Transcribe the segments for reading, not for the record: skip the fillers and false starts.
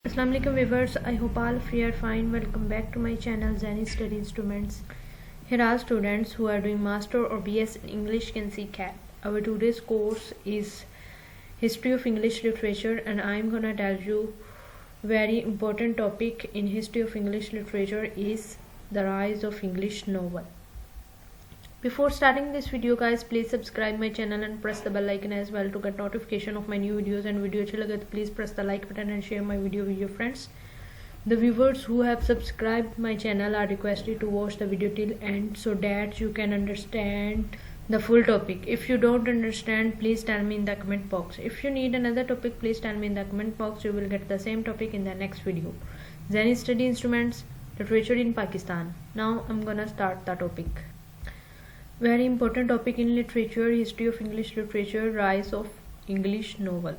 Assalamu alaikum viewers, I hope all of you are fine. Welcome back to my channel Zani Study Instruments. Here are students who are doing Master or BS in English can see CAT. Our today's course is History of English Literature and I am gonna tell you very important topic in History of English Literature is the rise of English novel. Before starting this video guys, please subscribe my channel and press the bell icon as well to get notification of my new videos, and video अच्छे लगे तो please press the like button and share my video with your friends. The viewers who have subscribed my channel are requested to watch the video till end so that you can understand the full topic. If you don't understand, please tell me in the comment box. If you need another topic, please tell me in the comment box. You will get the same topic in the next video. Zani Study Instruments, Literature in Pakistan. Now I'm gonna start the topic. Very important topic in literature, history of English literature, rise of English novel.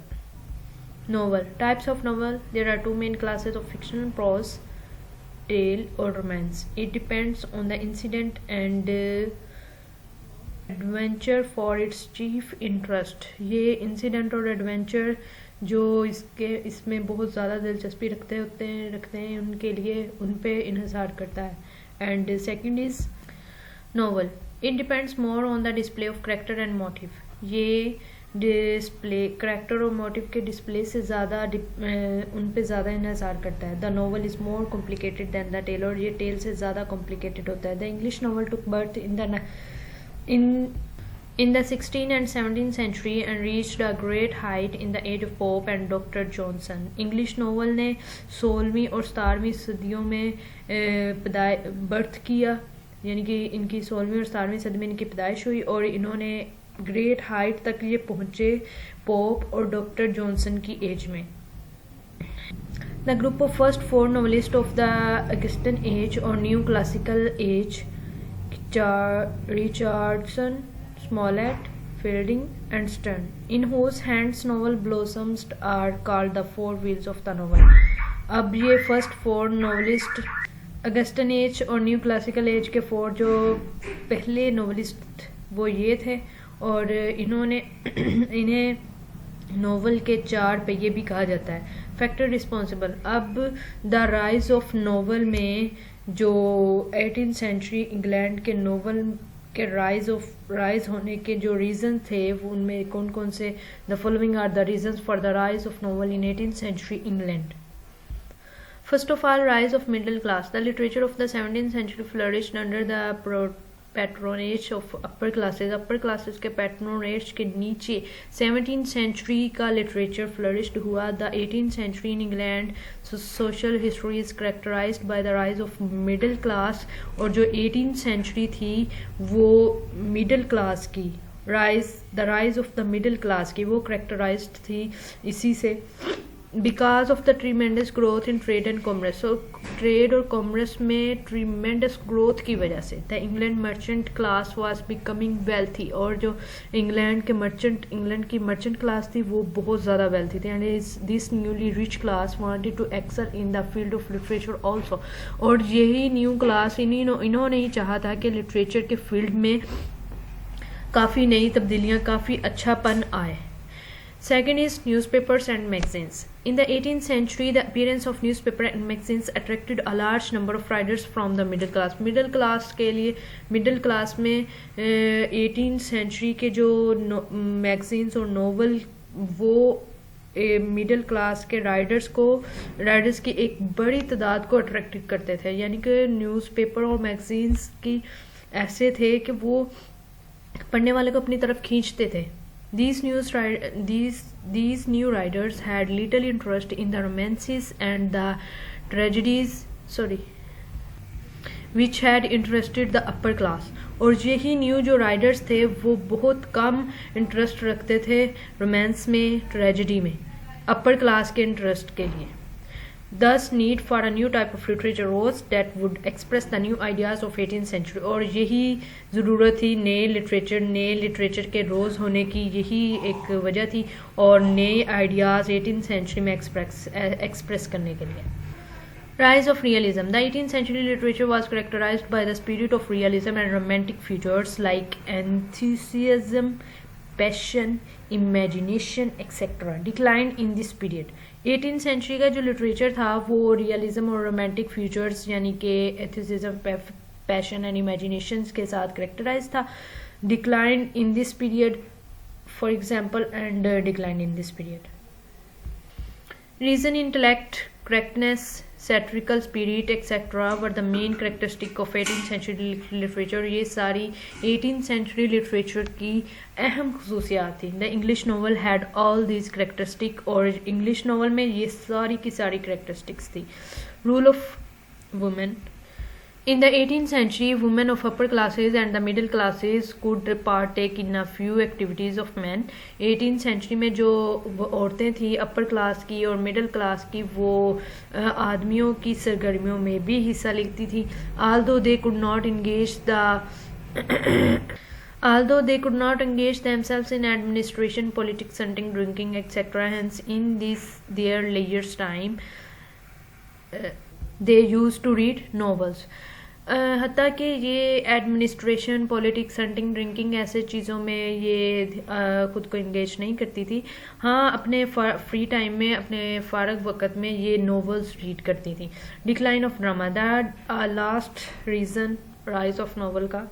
Types of novel. There are two main classes of fiction and prose, tale or romance. It depends on the incident and adventure for its chief interest. ये incident और adventure जो इसमें बहुत ज़्यादा दिलचस्पी रखते हैं उनके लिए उन पे इन्हिसार करता है. And second is novel. It depends more on the display of character and motive. ये डिस्प्ले करेक्टर और मोटिव के डिस्प्ले से ज़्यादा उन पे ज़्यादा इन्हिसार करता है. The novel is more complicated than the tale, और ये टेल से ज़्यादा कॉम्प्लिकेटेड होता है. The English novel took birth in the 16th and 17th century and reached a great height in the age of Pope and Dr. Johnson. English novel ने 16वीं और 17वीं सदियों में बर्थ किया, यानी कि इनकी 16वीं और 17वीं सदी में इनकी पैदाइश हुई और इन्होंने ग्रेट हाइट तक ये पहुंचे पोप और डॉक्टर जॉनसन की एज में. The group of first four novelist of the Augustan age और new classical age, Richardson, Smollett, Fielding and Sterne, in whose hands novel blossoms are called the four wheels of the novel. अब ये first four novelist Augustan age और new classical age के four जो पहले novelist वो ये थे, और इन्हें नॉवल के चार पहिए भी कहा जाता है. Factor responsible. अब द राइज ऑफ नॉवल में जो 18th सेंचुरी इंग्लैंड के नॉवल के राइज होने के जो रीजन थे वो उनमें कौन कौन से. The following are the reasons for the rise of novel in 18th century England. First of all, rise of middle class. The literature of the 17th century flourished under the patronage of upper classes. Upper classes के patronage के नीचे 17th century का literature flourished हुआ. The 18th century in England social history is characterized by the rise of middle class, और जो 18th century थी वो middle class की the rise of the middle class की वो characterized थी इसी से. Because of the tremendous growth in trade and commerce. So trade और commerce में tremendous growth की वजह से the England merchant class was becoming wealthy, और जो इंग्लैंड की merchant class थी वो बहुत ज़्यादा wealthy थी. and this newly rich class wanted to excel in the field of literature also. और यही new class इन्होंने ही चाहा था कि literature के field में काफ़ी नई तब्दीलियाँ, काफ़ी अच्छापन आए. Second is newspapers and magazines. In the 18th century, the appearance of newspaper and magazines attracted a large number of writers from the middle class. Middle class के लिए middle class में 18th century के जो magazines और novel वो middle class के Riders की एक बड़ी तादाद को अट्रैक्ट करते थे. यानी कि न्यूज़पेपर और मैगजीन्स की ऐसे थे कि वो पढ़ने वाले को अपनी तरफ खींचते थे. These new writers had little interest in the romances and the tragedies, which had interested the upper class. और यही न्यू जो राइडर्स थे वो बहुत कम इंटरेस्ट रखते थे रोमांस में, ट्रेजेडी में, अपर क्लास के इंटरेस्ट के लिए. Thus need for a new type of literature rose that would express the new ideas of 18th century. और यही ज़रूरत थी नए लिटरेचर के रोज़ होने की, यही एक वजह थी, और नए आइडियाज़ 18th सेंचुरी में एक्सप्रेस करने के लिए. Rise of realism. The 18th century literature was characterized by the spirit of realism and romantic features like enthusiasm, passion, imagination, etc. declined in this period. 18th century का जो literature था वो realism और romantic futures यानी कि एथिसिज्म, passion and imaginations के साथ characterized था. Decline in this period for example and decline in this period. Reason, intellect, correctness, satirical spirit, etc. were the main characteristic of 18th century literature. ये सारी 18th century literature की अहम खसूसियात थी. The English novel had all these characteristics और English novel में ये सारी की सारी characteristics थी. Rule of women. In the 18th century, women of upper classes and the middle classes could partake in a few activities of men. 18th century में जो औरतें थी अपर क्लास की और मिडिल क्लास की वो आदमियों की सरगर्मियों में भी हिस्सा लेती थी. Although they could not engage themselves in administration, politics, hunting, drinking, etc. Hence, in their leisure time, they used to read novels. हत्ता कि ये एडमिनिस्ट्रेशन, पॉलिटिक्स, हंटिंग, ड्रिंकिंग ऐसे चीज़ों में ये खुद को इंगेज नहीं करती थी. हाँ, अपने फ्री टाइम में, अपने फ़ारग वक़्त में ये नॉवेल्स रीड करती थी. Decline of drama, that last reason rise of novel का.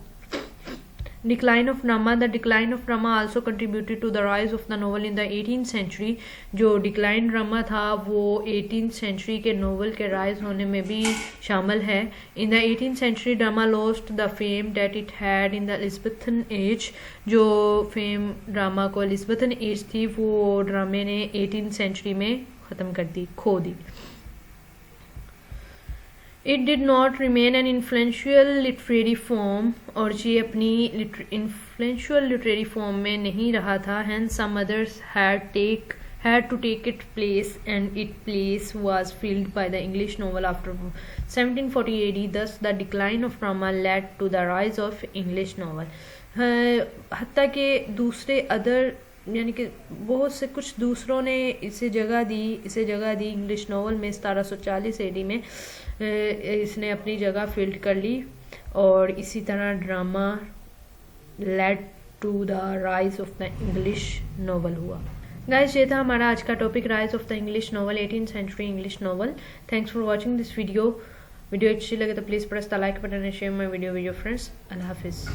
Decline of drama. The decline of drama also contributed to the rise of the novel in the 18th century. जो decline drama था वो 18th century के novel के rise होने में भी शामिल है. In the 18th century, drama lost the fame that it had in the Elizabethan age. जो fame drama को Elizabethan age थी वो ड्रामे ने 18th century में ख़त्म कर दी, खो दी. It did not remain an influential literary form और ये अपनी influential literary form में नहीं रहा था. Hence some others had to take its place and its place was filled by the English novel after 1740 AD. Thus the decline of drama led to the rise of English novel. हत्ता कि दूसरे other यानी कि बहुत से कुछ दूसरों ने इसे जगह दी इंग्लिश नॉवल में 1740 AD में इसने अपनी जगह फिल्ड कर ली और इसी तरह drama led to the rise of the English novel हुआ. गाइस, ये था हमारा आज का topic, rise of the English novel, 18th century English novel. Thanks for watching this video अच्छी लगे तो please press the like button and share my video with your friends. अल्लाह हाफिज़.